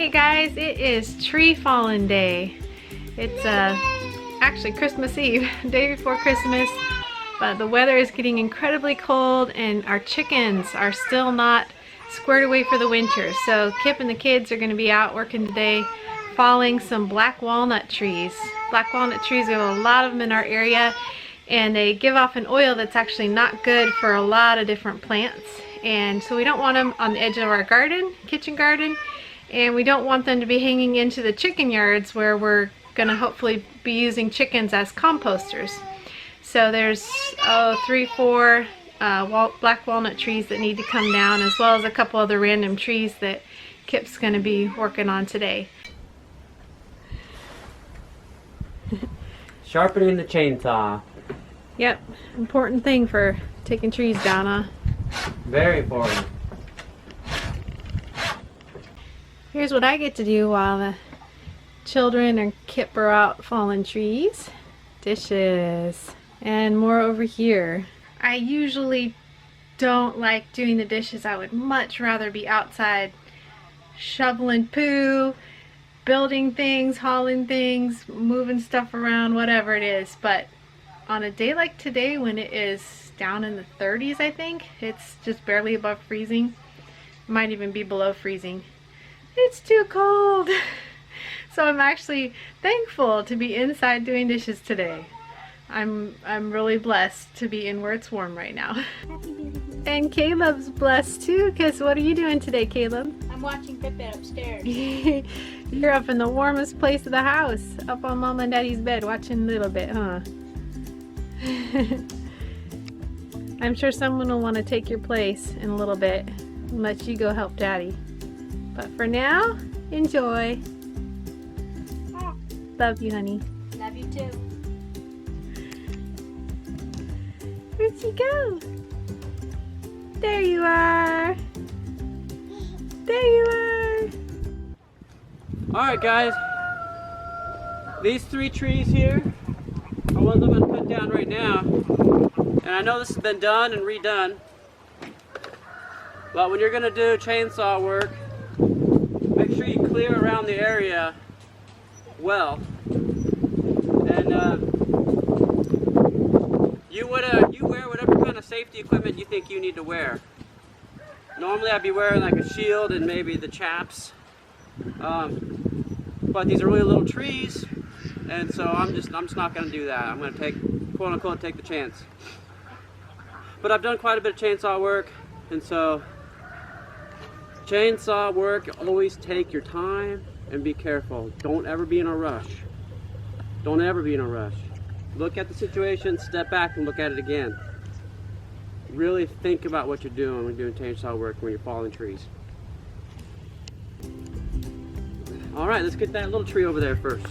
Hey guys, it is tree falling day. It's actually Christmas Eve, day before Christmas, but the weather is getting incredibly cold and our chickens are still not squared away for the winter. So Kip and the kids are going to be out working today falling some black walnut trees. Black walnut trees, we have a lot of them in our area, and they give off an oil that's actually not good for a lot of different plants. And so we don't want them on the edge of our garden, kitchen garden, and we don't want them to be hanging into the chicken yards where we're gonna hopefully be using chickens as composters. So there's 3-4 black walnut trees that need to come down, as well as a couple other random trees that Kip's gonna be working on today. Sharpening the chainsaw. Yep, important thing for taking trees down, huh? Very important. Here's what I get to do while the children and Kip are out falling trees. Dishes. And more over here. I usually don't like doing the dishes. I would much rather be outside shoveling poo, building things, hauling things, moving stuff around, whatever it is. But on a day like today, when it is down in the 30s, I think, it's just barely above freezing. It might even be below freezing. It's too cold. So I'm actually thankful to be inside doing dishes today. I'm really blessed to be in where it's warm right now. And Caleb's blessed too, because what are you doing today, Caleb? I'm watching Pepe upstairs. You're up in the warmest place of the house, up on Mama and Daddy's bed, watching a little bit, huh? I'm sure someone will want to take your place in a little bit and let you go help Daddy. But for now, enjoy. Oh, Love you, honey. love you too. Where'd she go? There you are. There you are. Alright guys, these 3 trees here are ones I'm going to cut down right now. And I know this has been done and redone, but when you're going to do chainsaw work, make sure you clear around the area well. And you wear whatever kind of safety equipment you think you need to wear. Normally I'd be wearing like a shield and maybe the chaps, but these are really little trees, and so I'm just not going to do that. I'm going to quote unquote take the chance. But I've done quite a bit of chainsaw work, and so chainsaw work, always take your time and be careful. Don't ever be in a rush. Don't ever be in a rush. Look at the situation, step back and look at it again. Really think about what you're doing when you're doing chainsaw work, when you're falling trees. Alright, let's get that little tree over there first.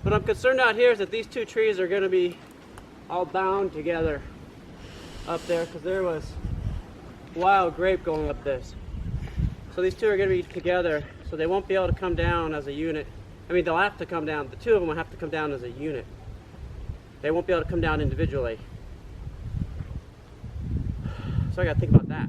What I'm concerned out here is that these 2 trees are going to be all bound together up there, because there was wild grape going up this. So these 2 are going to be together, so they won't be able to come down as a unit. I mean, they'll have to come down. The 2 of them will have to come down as a unit. They won't be able to come down individually. So I got to think about that.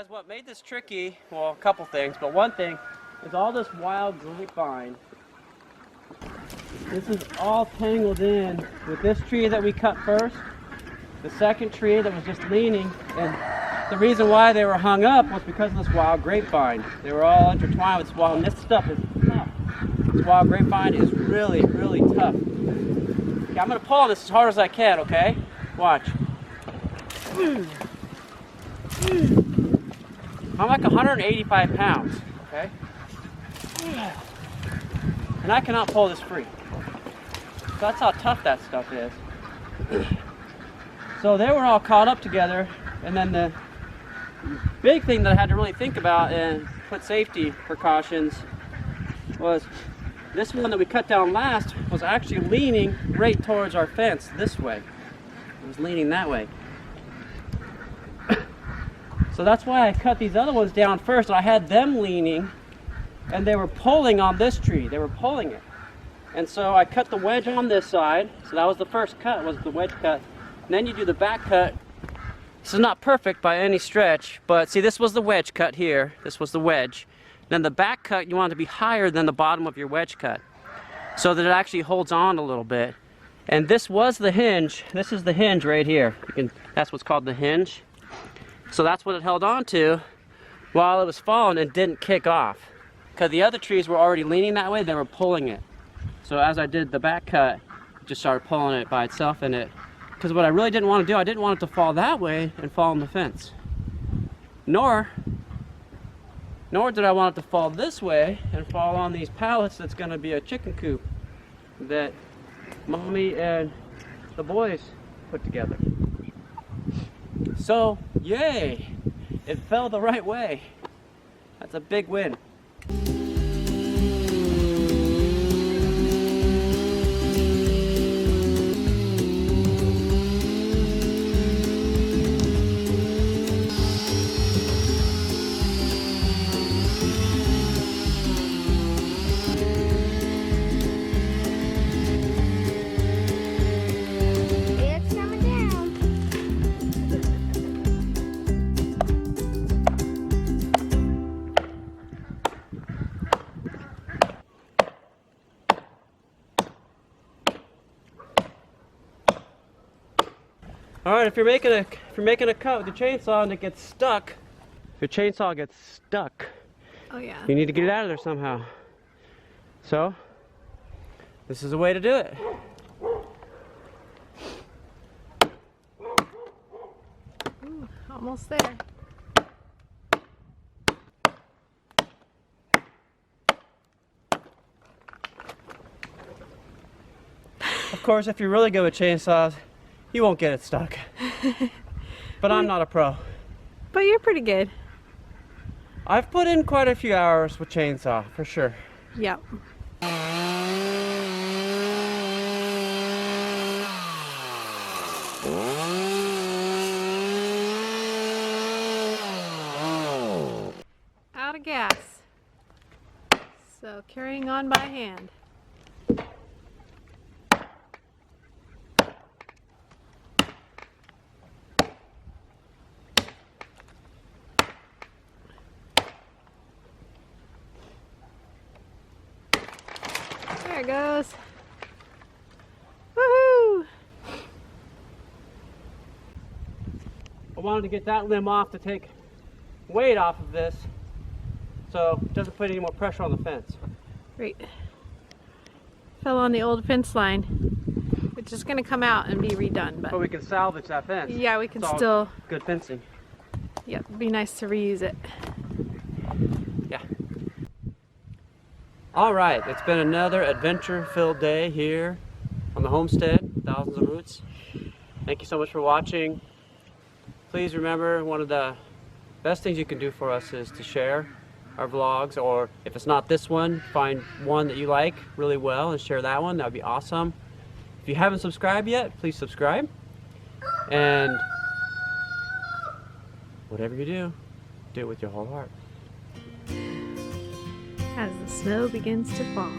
guys, what made this tricky, well, a couple things, but one thing is all this wild grapevine. This is all tangled in with this tree that we cut first, the second tree that was just leaning, and the reason why they were hung up was because of this wild grapevine. They were all intertwined with this wild, and this stuff is tough. This wild grapevine is really, really tough. Okay, I'm gonna pull on this as hard as I can, okay? Watch. I'm like 185 pounds, okay? And I cannot pull this free. So that's how tough that stuff is. So they were all caught up together, and then the big thing that I had to really think about and put safety precautions was this one that we cut down last was actually leaning right towards our fence this way. It was leaning that way. So that's why I cut these other ones down first. I had them leaning, and they were pulling on this tree. They were pulling it. And so I cut the wedge on this side. So that was the first cut, was the wedge cut. And then you do the back cut. This is not perfect by any stretch, but see, this was the wedge cut here. This was the wedge. Then the back cut, you want it to be higher than the bottom of your wedge cut, so that it actually holds on a little bit. And this was the hinge. This is the hinge right here. That's what's called the hinge. So that's what it held on to while it was falling and didn't kick off. Because the other trees were already leaning that way, they were pulling it. So as I did the back cut, it just started pulling it by itself in it. Because what I really didn't want to do, I didn't want it to fall that way and fall on the fence. Nor did I want it to fall this way and fall on these pallets that's going to be a chicken coop that Mommy and the boys put together. So, yay! It fell the right way. That's a big win. It's coming down. All right, if you're making a cut with the chainsaw and it gets stuck, if your chainsaw gets stuck, Oh yeah. you need to get it out of there somehow. So, this is a way to do it. Ooh, almost there. Of course, if you're really good with chainsaws, you won't get it stuck. But I'm not a pro. But you're pretty good. I've put in quite a few hours with chainsaw, for sure. Yep. Out of gas. So carrying on by hand. There it goes. Woohoo! I wanted to get that limb off to take weight off of this so it doesn't put any more pressure on the fence. Great. Fell on the old fence line, which is going to come out and be redone. But But we can salvage that fence. yeah, we can It's all still. good fencing. Yep, it'd be nice to reuse it. Yeah. All right, it's been another adventure-filled day here on the homestead, Thousands of Roots. Thank you so much for watching. Please remember, one of the best things you can do for us is to share our vlogs, or if it's not this one, find one that you like really well and share that one. That would be awesome. If you haven't subscribed yet, please subscribe. And whatever you do it with your whole heart. As the snow begins to fall.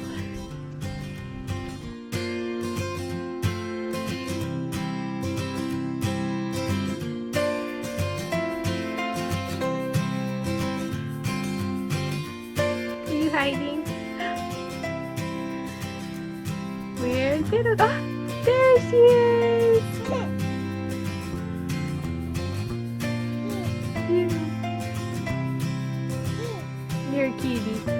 hiding? Where is it? Oh, there she is! You're a cutie.